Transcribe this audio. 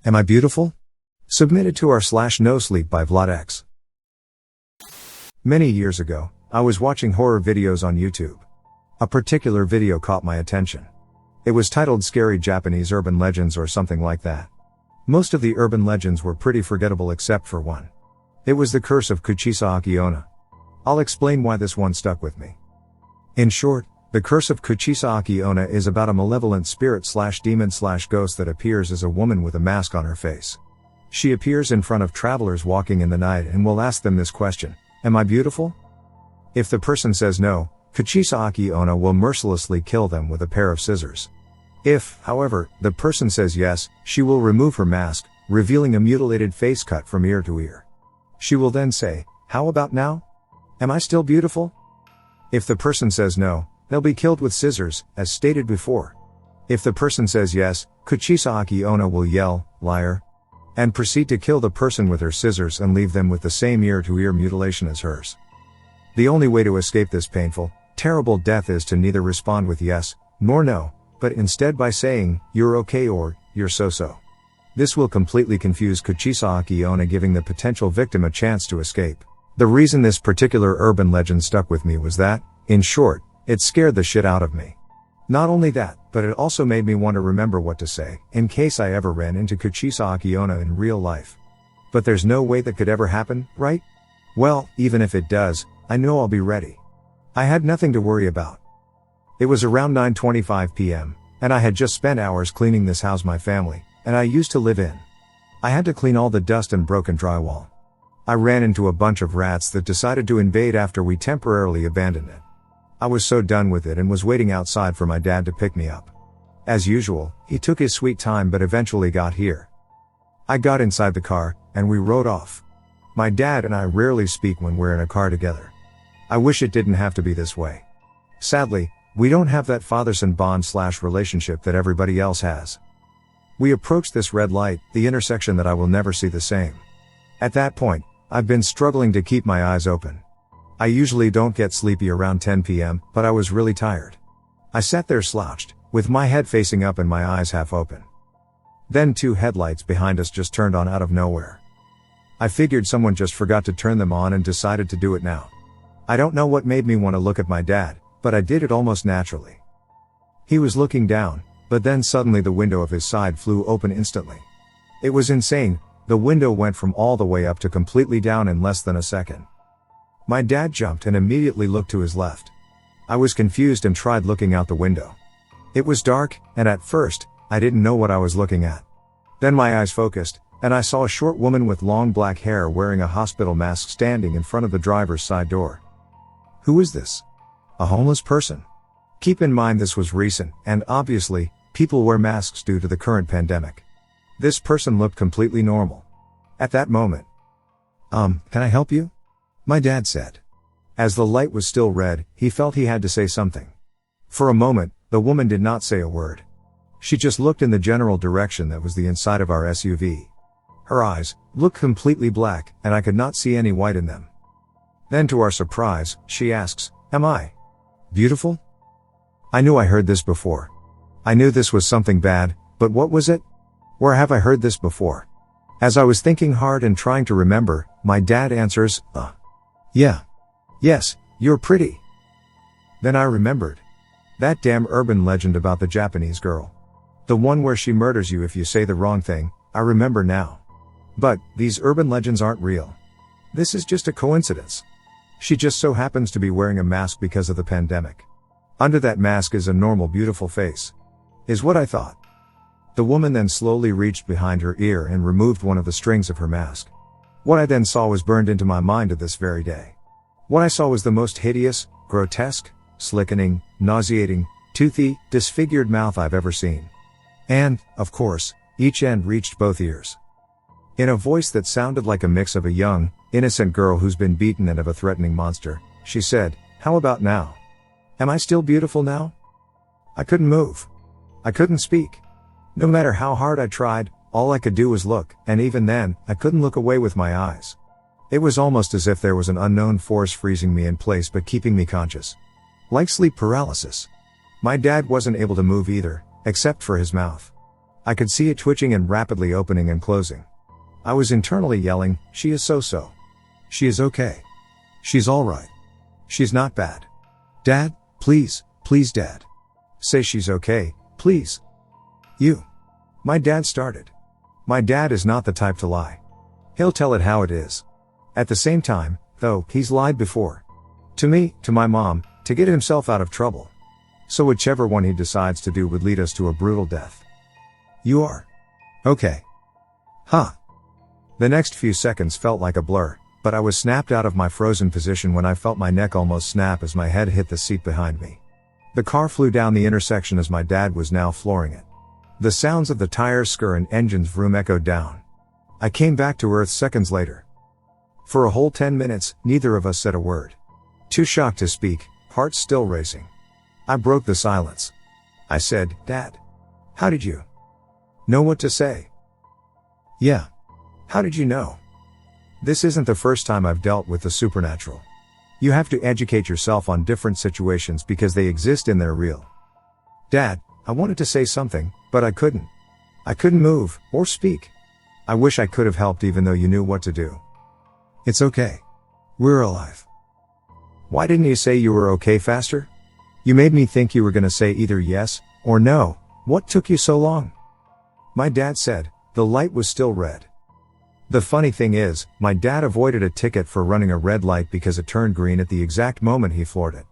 Am I beautiful? Submitted to our /nosleep by VladX. Many years ago, I was watching horror videos on YouTube. A particular video caught my attention. It was titled Scary Japanese Urban Legends or something like that. Most of the urban legends were pretty forgettable except for one. It was the curse of Kuchisaki Onna. I'll explain why this one stuck with me. In short, the curse of Kuchisaki Onna is about a malevolent spirit/demon/ghost that appears as a woman with a mask on her face. She appears in front of travelers walking in the night and will ask them this question: am I beautiful? If the person says no, Kuchisaki Onna will mercilessly kill them with a pair of scissors. If, however, the person says yes, she will remove her mask, revealing a mutilated face cut from ear to ear. She will then say, "How about now? Am I still beautiful?" If the person says no, they'll be killed with scissors, as stated before. If the person says yes, Kuchisaki Onna will yell, "Liar," and proceed to kill the person with her scissors and leave them with the same ear-to-ear mutilation as hers. The only way to escape this painful, terrible death is to neither respond with yes, nor no, but instead by saying, "You're okay" or "You're so-so." This will completely confuse Kuchisaki Onna, giving the potential victim a chance to escape. The reason this particular urban legend stuck with me was that, in short, it scared the shit out of me. Not only that, but it also made me want to remember what to say, in case I ever ran into Kuchisaki Onna in real life. But there's no way that could ever happen, right? Well, even if it does, I know I'll be ready. I had nothing to worry about. It was around 9:25 p.m., and I had just spent hours cleaning this house my family, and I used to live in. I had to clean all the dust and broken drywall. I ran into a bunch of rats that decided to invade after we temporarily abandoned it. I was so done with it and was waiting outside for my dad to pick me up. As usual, he took his sweet time but eventually got here. I got inside the car, and we rode off. My dad and I rarely speak when we're in a car together. I wish it didn't have to be this way. Sadly, we don't have that father-son bond/relationship that everybody else has. We approached this red light, the intersection that I will never see the same. At that point, I've been struggling to keep my eyes open. I usually don't get sleepy around 10 p.m., but I was really tired. I sat there slouched, with my head facing up and my eyes half open. Then two headlights behind us just turned on out of nowhere. I figured someone just forgot to turn them on and decided to do it now. I don't know what made me want to look at my dad, but I did it almost naturally. He was looking down, but then suddenly the window of his side flew open instantly. It was insane, the window went from all the way up to completely down in less than a second. My dad jumped and immediately looked to his left. I was confused and tried looking out the window. It was dark, and at first, I didn't know what I was looking at. Then my eyes focused, and I saw a short woman with long black hair wearing a hospital mask standing in front of the driver's side door. Who is this? A homeless person? Keep in mind this was recent, and obviously, people wear masks due to the current pandemic. This person looked completely normal. At that moment, can I help you? My dad said. As the light was still red, he felt he had to say something. For a moment, the woman did not say a word. She just looked in the general direction that was the inside of our SUV. Her eyes looked completely black, and I could not see any white in them. Then to our surprise, she asks, "Am I beautiful?" I knew I heard this before. I knew this was something bad, but what was it? Where have I heard this before? As I was thinking hard and trying to remember, my dad answers, "Yeah. Yes, you're pretty." Then I remembered. That damn urban legend about the Japanese girl. The one where she murders you if you say the wrong thing, I remember now. But, these urban legends aren't real. This is just a coincidence. She just so happens to be wearing a mask because of the pandemic. Under that mask is a normal beautiful face. Is what I thought. The woman then slowly reached behind her ear and removed one of the strings of her mask. What I then saw was burned into my mind to this very day. What I saw was the most hideous, grotesque, sickening, nauseating, toothy, disfigured mouth I've ever seen. And, of course, each end reached both ears. In a voice that sounded like a mix of a young, innocent girl who's been beaten and of a threatening monster, she said, "How about now? Am I still beautiful now?" I couldn't move. I couldn't speak. No matter how hard I tried, all I could do was look, and even then, I couldn't look away with my eyes. It was almost as if there was an unknown force freezing me in place but keeping me conscious. Like sleep paralysis. My dad wasn't able to move either, except for his mouth. I could see it twitching and rapidly opening and closing. I was internally yelling, "She is so. She is okay. She's alright. She's not bad. Dad, please, please Dad. Say she's okay, please." "You." My dad started. My dad is not the type to lie. He'll tell it how it is. At the same time, though, he's lied before. To me, to my mom, to get himself out of trouble. So whichever one he decides to do would lead us to a brutal death. "You are okay. Huh?" The next few seconds felt like a blur, but I was snapped out of my frozen position when I felt my neck almost snap as my head hit the seat behind me. The car flew down the intersection as my dad was now flooring it. The sounds of the tires skr and engine's vroom echoed down. I came back to earth seconds later. For a whole 10 minutes, neither of us said a word. Too shocked to speak, hearts still racing. I broke the silence. I said, "Dad, how did you know what to say?" "Yeah. How did you know?" This isn't the first time I've dealt with the supernatural. You have to educate yourself on different situations because they exist and they're real. "Dad, I wanted to say something, but I couldn't. I couldn't move, or speak. I wish I could have helped even though you knew what to do." "It's okay. We're alive." "Why didn't you say you were okay faster? You made me think you were gonna say either yes, or no. What took you so long?" My dad said. The light was still red. The funny thing is, my dad avoided a ticket for running a red light because it turned green at the exact moment he floored it.